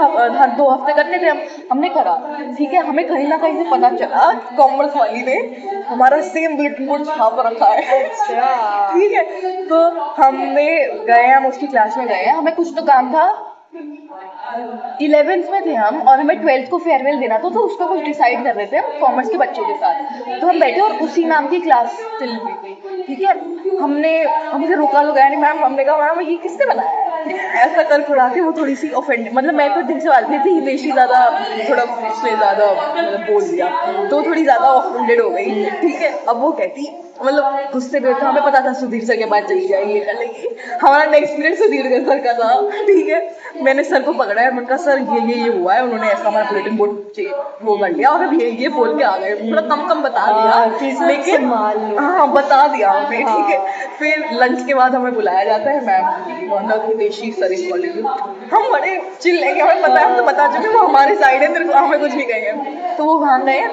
[SPEAKER 1] 2 हफ्ते करते थे हमने करा, ठीक है। हमें कहीं ना कहीं से पता चला कॉमर्स वाली ने हमारा सेम बुलेटिन बोर्ड छाप रखा है, ठीक है। तो हमने गए, हम उसकी क्लास में गए, हमें कुछ तो काम था, 11th में थे हम, और हमें 12th को फेयरवेल देना था, तो उसका कुछ डिसाइड कर रहे थे हम कॉमर्स के बच्चों के साथ। तो हम बैठे और उसी मैम की क्लास चल रही थी, ठीक है। हमसे रोका लो गया नहीं मैम, हमने कहा मैम ये किसने बनाया, ऐसा कर खुड़ा के वो थोड़ी सी ऑफेंड, मतलब मैं तो दिल से बात नहीं थी, हितेशी ज्यादा थोड़ा उसने ज्यादा मतलब बोल दिया, तो थोड़ी ज्यादा ऑफेंडेड हो गई, ठीक है। अब वो कहती मतलब गुस्से में, तो हमें पता था सुधीर सर के बाद चली जाएगी, ये कर लेगी। हमारा नेक्स्ट पीरियड सुधीर सर का था, ठीक है। मैंने सर को पकड़ा, मैंने कहा सर ये हुआ है, उन्होंने ऐसा हमारा बुलेटिन बोर्ड वो कर लिया, और अब ये बोल के आ गए, थोड़ा कम बता दिया, लेकिन हाँ बता दिया हमें, ठीक है। फिर लंच के बाद हमें बुलाया जाता है, ma'am Hiteshi sir is calling, हम बड़े चिल लेके, हमें पता है, हम तो बता चुके, वो हमारे साइड है, तेरे को हमें कुछ नहीं कहेंगे। तो वो भाग गए,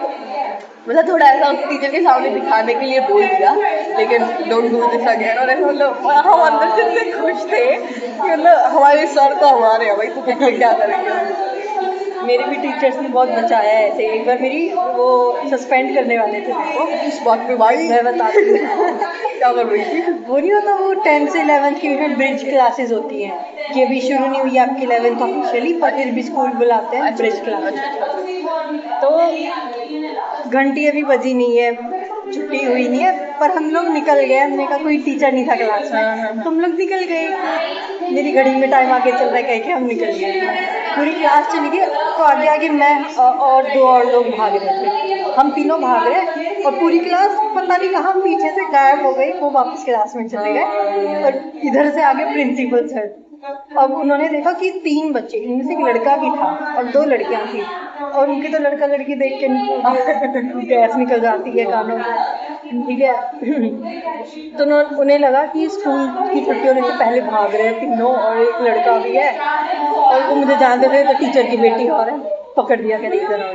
[SPEAKER 1] मतलब थोड़ा ऐसा टीचर के सामने दिखाने के लिए बोल दिया, लेकिन डोंट डू दिस अगेन। और ऐसा मतलब हम अंदर से इतने खुश थे कि मतलब हमारे सर तो हमारे हैं भाई, तो क्या करेंगे।
[SPEAKER 2] मेरे भी टीचर्स ने बहुत बचाया है ऐसे। एक बार मेरी वो सस्पेंड करने वाले थे मेरे को,
[SPEAKER 1] इस बात पे भाई
[SPEAKER 2] मैं बताती हूँ।
[SPEAKER 1] क्या कर रही थी।
[SPEAKER 2] वो नहीं होता, वो 10th से 11th की ब्रिज क्लासेस होती हैं कि अभी शुरू नहीं हुई आपकी 11th ऑफिशियली, पर फिर भी स्कूल बुलाते हैं ब्रिज क्लास। तो घंटी अभी बजी नहीं है, छुट्टी हुई नहीं है, पर हम लोग निकल गए, हमने कहा कोई टीचर नहीं था क्लास में, तो हम लोग निकल गए। मेरी घड़ी में टाइम आगे चल रहा है कह के हम निकल गए, पूरी क्लास चली गई। तो आगे आगे मैं और 2 और लोग भाग रहे थे, हम तीनों भाग रहे, और पूरी क्लास पता नहीं कहाँ पीछे से गायब हो गई, वो वापस क्लास में चले गए। और इधर से आगे प्रिंसिपल सर, अब उन्होंने देखा कि 3 बच्चे, इनमें से एक लड़का भी था और 2 लड़कियां थी, और उनकी तो लड़का लड़की देख के गैस निकल जाती है कानों में, ठीक है। तो उन्हें लगा कि स्कूल की छुट्टी होने से पहले भाग रहे हैं तीनों, और एक लड़का भी है, और वो मुझे जानते थे, तो टीचर की बेटी और है, पकड़ दिया, कहते इधर आओ।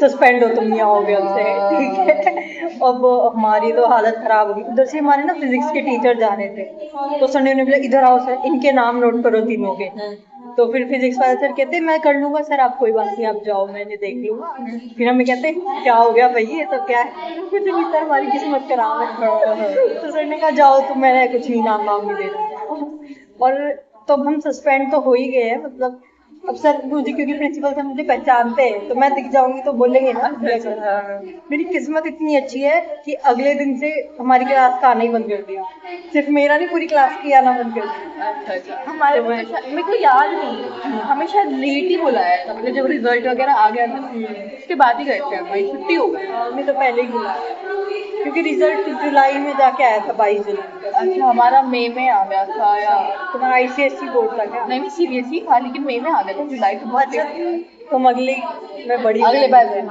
[SPEAKER 2] सस्पेंड हो तुम यहाँ हो गया उनसे, ठीक है। अब हमारी तो हालत खराब हो गई। उधर से हमारे ना फिजिक्स के टीचर जा रहे थे, तो सर ने बोला इधर आओ सर, इनके नाम नोट करो तीनों के। तो फिर फिजिक्स वाले सर कहते मैं कर लूंगा सर, आप कोई बात नहीं, आप जाओ, मैंने देख लूंगा। फिर हमें कहते क्या हो गया भाई, ये तो क्या है, कुछ नहीं सर, हमारी किस्मत खराब है। तो सर ने कहा जाओ तुम, मैंने कुछ नहीं, नाम वाम नहीं देना। और तो हम सस्पेंड तो हो ही गए हैं, मतलब अब सर मुझे, क्योंकि प्रिंसिपल सर मुझे पहचानते हैं, तो मैं दिख जाऊंगी तो बोलेंगे ना। मेरी किस्मत इतनी अच्छी है कि अगले दिन से हमारी क्लास का आना ही बंद कर दिया, सिर्फ मेरा नहीं, पूरी क्लास की आना बंद कर दिया।
[SPEAKER 1] अच्छा, हमारे
[SPEAKER 2] तो मैं-
[SPEAKER 1] मेरे को याद नहीं, हमें शायद लेट ही बुलाया था, मतलब जब रिजल्ट वगैरह आ गया था उसके बाद ही गए थे हम, भाई छुट्टी हो गई।
[SPEAKER 2] हमें तो पहले ही बुलाया, क्योंकि रिजल्ट जुलाई में जाके आया था, 22 जुलाई को।
[SPEAKER 1] अच्छा, हमारा मई में आ गया था, या
[SPEAKER 2] तुम्हारा ICSE बोर्ड था क्या?
[SPEAKER 1] नहीं सीबीएसई था, लेकिन मई में आ गया था, जुलाई तो बहुत
[SPEAKER 2] अच्छा,
[SPEAKER 1] लेट।
[SPEAKER 2] तुम अगली में बड़ी
[SPEAKER 1] अगले बार में।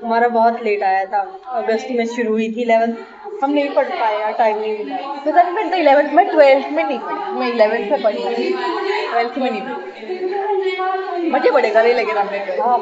[SPEAKER 2] हमारा बहुत लेट आया था, अगस्त में शुरू हुई थी 11th, हम नहीं पढ़ पाए यार, टाइम नहीं मिला।
[SPEAKER 1] पता नहीं, मैं तो 11th में 12th में नहीं पढ़ी, मैं 11th में पढ़ी थी, 12th में नहीं पढ़ी। मजे बड़े करे लेकिन हमने 12th।
[SPEAKER 2] हाँ,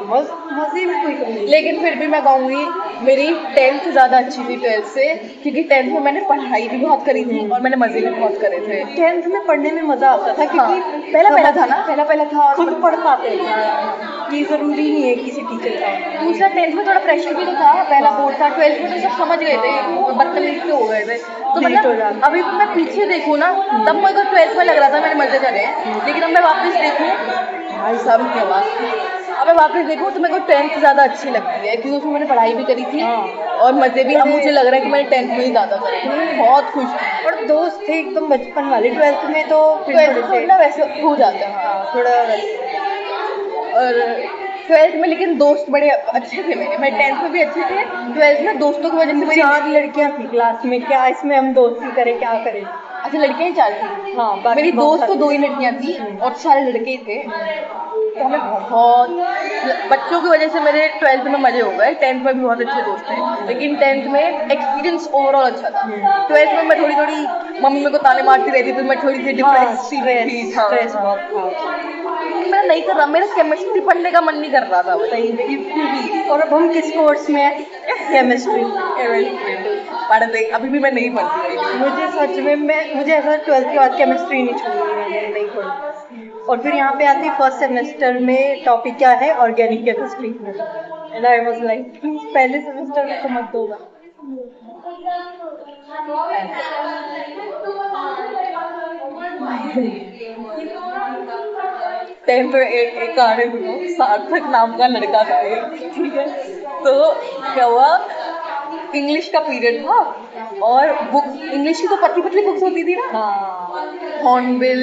[SPEAKER 2] मजे में कोई कमी नहीं।
[SPEAKER 1] लेकिन फिर भी मैं कहूँगी मेरी 10th ज़्यादा अच्छी थी 12th से, क्योंकि 10th में मैंने पढ़ाई भी बहुत करी थी और मैंने मज़े भी बहुत करे थे।
[SPEAKER 2] 10th में पढ़ने में मजा आता था,
[SPEAKER 1] हाँ,
[SPEAKER 2] क्योंकि
[SPEAKER 1] पहला पहला था ना, पहला पहला था और
[SPEAKER 2] खुद पढ़ पाते थे, ये जरूरी नहीं है किसी टीचर का।
[SPEAKER 1] दूसरा 10th में थोड़ा प्रेशर भी तो था, पहला बोर्ड था, 12th में तो सब समझ गए थे, बदतमीज से हो गए थे। तो
[SPEAKER 2] Delete हो
[SPEAKER 1] मतलब
[SPEAKER 2] जाता।
[SPEAKER 1] अभी मैं पीछे देखूँ ना, तब मेरे को 12th में लग रहा था मैंने मजे करे हैं, लेकिन अब मैं वापस देखूँ, भाई साहब की आवाज़, अब मैं वापस देखूँ तो मेरे को 10th ज़्यादा अच्छी लगती है, क्योंकि उसमें मैंने पढ़ाई भी करी थी और मज़े भी। अब मुझे लग रहा है कि मैंने 10th में ही ज़्यादा करे थे, मैं बहुत खुश थी।
[SPEAKER 2] और दोस्त थे एकदम बचपन वाले, 12th में तो फिर
[SPEAKER 1] 12th
[SPEAKER 2] थोड़े
[SPEAKER 1] में ना वैसे हो जाता है, हाँ।
[SPEAKER 2] हाँ, थोड़ा वैसे।
[SPEAKER 1] और 12th में लेकिन दोस्त बड़े अच्छे थे मेरे, मैं 10th में भी अच्छे थे, 12th में दोस्तों की वजह से मेरी
[SPEAKER 2] 4 लड़कियां थी क्लास में, क्या इसमें हम दोस्ती करें, क्या करें।
[SPEAKER 1] अच्छा, लड़कियां ही 4 थी।
[SPEAKER 2] हाँ, बाकी
[SPEAKER 1] मेरी
[SPEAKER 2] बहुत
[SPEAKER 1] दोस्त तो
[SPEAKER 2] सारी-
[SPEAKER 1] 2 ही लड़कियां थी और सारे लड़के ही थे, तो हमें बहुत, बच्चों की वजह से मेरे 12th में मजे हो गए। 10th में भी बहुत अच्छे दोस्त थे, लेकिन 10th में एक्सपीरियंस ओवरऑल अच्छा था। 12th में मैं थोड़ी थोड़ी मम्मी मेरे को ताने मारती रहती थी, मैं थोड़ी सी डिप्रेस थी।
[SPEAKER 2] स्ट्रेस बहुत था।
[SPEAKER 1] मैं नहीं कर रहा, मेरा केमिस्ट्री पढ़ने का मन नहीं कर रहा था,
[SPEAKER 2] सही में। और अब हम किस कोर्स में है? केमिस्ट्री।
[SPEAKER 1] पढ़ दे, अभी भी मैं नहीं पढ़ती।
[SPEAKER 2] मुझे सच में मुझे ऐसा 12th के बाद केमिस्ट्री नहीं छोड़ी, मैंने नहीं पढ़ी। और फिर यहाँ पे आती फर्स्ट सेमेस्टर में टॉपिक क्या है, organic chemistry. And I was like पहले सेमेस्टर में तो मत दो।
[SPEAKER 1] 10th में एक कहानी सुनो, सार्थक नाम का लड़का था एक, ठीक है। तो क्या हुआ, इंग्लिश का पीरियड था और बुक, इंग्लिश की तो पतली पतली बुक्स होती थी ना,
[SPEAKER 2] हाँ,
[SPEAKER 1] हॉर्नबिल,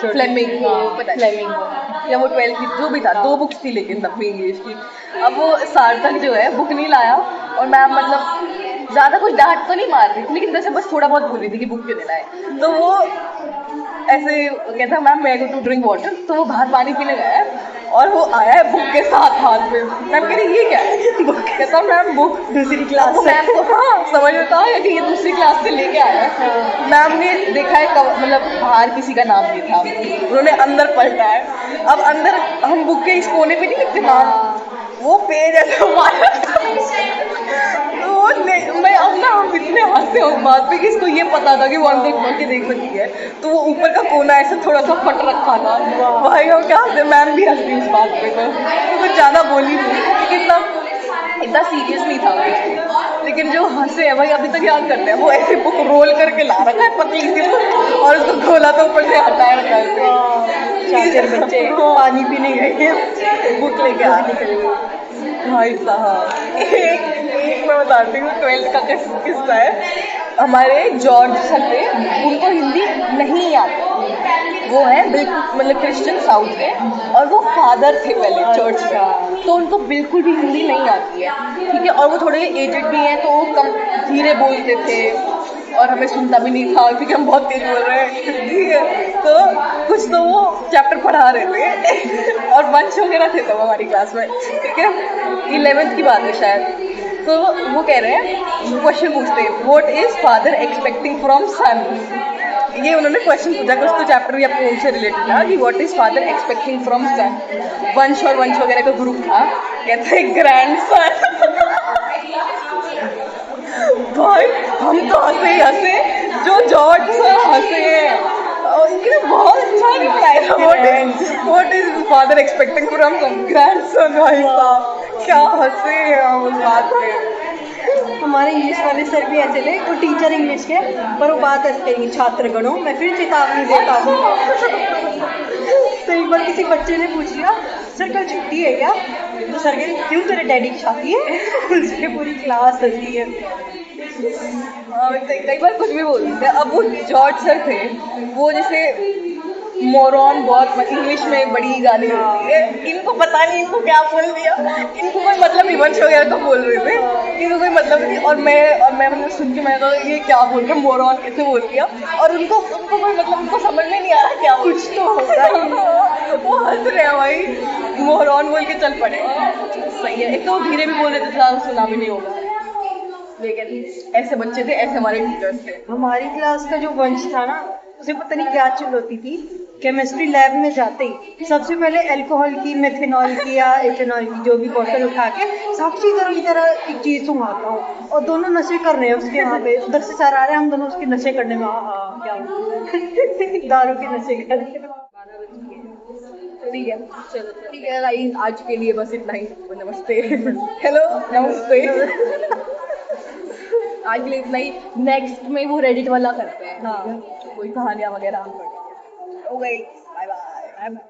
[SPEAKER 1] फ्लेमिंगो, पता
[SPEAKER 2] फ्लेमिंगो।
[SPEAKER 1] या वो 12th की जो भी था, 2 बुक्स थी लेकिन तब भी इंग्लिश की। अब वो सार्थक जो है बुक नहीं लाया, और मैम मतलब ज़्यादा कुछ डांट तो नहीं मार रही थी, लेकिन वैसे बस थोड़ा बहुत बोल रही थी कि बुक क्यों नहीं लाए। तो वो ऐसे कहता मैम मैं गो टू ड्रिंक वाटर, तो वो बाहर पानी पीने गया है और वो आया है बुक के साथ हाथ में। मैम कह रही ये क्या है, बुक। कहता मैम बुक
[SPEAKER 2] दूसरी क्लास
[SPEAKER 1] तो मैम को हाँ समझ में था कि ये दूसरी क्लास से लेके आया है। मैम ने देखा है मतलब बाहर किसी का नाम नहीं था, उन्होंने अंदर पलटा है। अब अंदर हम बुक के इस कोने पे नहीं लिखते नाम, वो पेज ऐसे मारा तो मैं अब ना हम इतने हंसे उस बात पे कि इसको ये पता था कि वो अंदर खोल के देख सकती है, तो वो ऊपर का कोना ऐसे थोड़ा सा फट रखा था। भाई हम क्या हंसे, मैम भी हंसी उस बात पे, तो कुछ ज़्यादा बोली नहीं क्योंकि इतना सीरियस नहीं था कुछ, लेकिन जो हंसे हैं भाई अभी तक याद करते हैं। वो ऐसे बुक रोल करके ला रखा है पतली सी बुक, और उसको खोला तो ऊपर से हटाए रखा है।
[SPEAKER 2] चाचर बच्चे पानी पीने गए,
[SPEAKER 1] बुक लेके आ निकले। भाई साहब एक मैं बताती हूँ 12th का किस्सा है। हमारे जॉर्ज सर थे, उनको हिंदी नहीं आती, वो है बिल्कुल मतलब क्रिश्चियन साउथ के, और वो फादर थे पहले चर्च में, तो उनको बिल्कुल भी हिंदी नहीं आती है, ठीक है। और वो थोड़े एजेड भी हैं, तो वो कम धीरे बोलते थे और हमें सुनता भी नहीं था क्योंकि हम बहुत तेज बोल रहे हैं, ठीक है। तो कुछ तो वो चैप्टर पढ़ा रहे थे और बंच वगैरह थे तब हमारी क्लास में, ठीक है। 11th की बात है शायद। तो वो कह रहे हैं, क्वेश्चन पूछते हैं, what is father expecting from son, ये उन्होंने क्वेश्चन पूछा कुछ तो चैप्टर या पोम से रिलेटेड था कि what is father expecting from son. वंश और वंश वगैरह का ग्रुप था, कहते हैं ग्रैंड सन। भाई हम तो हंसे ही हंसे, जो जॉर्ज सर हंसे हैं। और इनके लिए बहुत अच्छा रिप्लाई था, what is father expecting from some grandson. भाई साहब क्या हंसे हैं हम उस बात पे।
[SPEAKER 2] हमारे इंग्लिश वाले सर भी ऐसे थे, वो टीचर इंग्लिश के, पर वो बात ऐसे करेंगे, छात्रगणों मैं फिर चेतावनी देता हूँ। तो एक बार किसी बच्चे ने पूछ लिया, सर कल छुट्टी है क्या? तो सर कहे, क्यों तेरे डैडी की शादी है? उसके पूरी क्लास हंसी है।
[SPEAKER 1] कई बार कुछ भी बोलते हैं। अब वो जॉर्ज सर थे, वो जैसे मोरॉन बहुत इंग्लिश में बड़ी गाली होती है, इनको पता नहीं इनको क्या बोल दिया, इनको कोई मतलब नहीं, वंश वगैरह तो बोल रहे थे, इनको कोई मतलब नहीं। और मैं मतलब सुन के मैं तो ये क्या बोल रहा, मोरॉन कैसे बोल दिया, और उनको कोई मतलब उनको समझ में नहीं आ रहा क्या कुछ तो होगा। वो हंस रहे हैं भाई, मोरॉन बोल के चल पड़े। सही है, एक तो वो धीरे भी बोल रहे थे, ज़्यादा सुना भी नहीं होगा, लेकिन ऐसे बच्चे थे, ऐसे हमारे टीचर्स थे।
[SPEAKER 2] हमारी क्लास का जो वंश था ना, उसे पता नहीं क्या चुल होती थी, केमिस्ट्री लैब में जाते ही सबसे पहले अल्कोहल की, मेथनॉल की या इथेनॉल की जो भी बोतल उठा के साक्षी तरह की तरह एक चीज सुंघाता हूँ, और दोनों नशे कर रहे हैं उसके वहाँ पे, उधर से सर आ रहे हैं, हम दोनों उसके नशे करने में, हाँ क्या दारू के नशे कर रहे हैं।
[SPEAKER 1] ठीक है, चलो ठीक है गाइस, आज के लिए बस इतना ही। नमस्ते, हेलो, नमस्ते। आज के लिए इतना ही, नेक्स्ट में वो रेडिट वाला करते हैं।
[SPEAKER 2] हाँ।
[SPEAKER 1] कोई कहानियाँ वगैरह हम पढ़ेंगे। Okay, bye bye.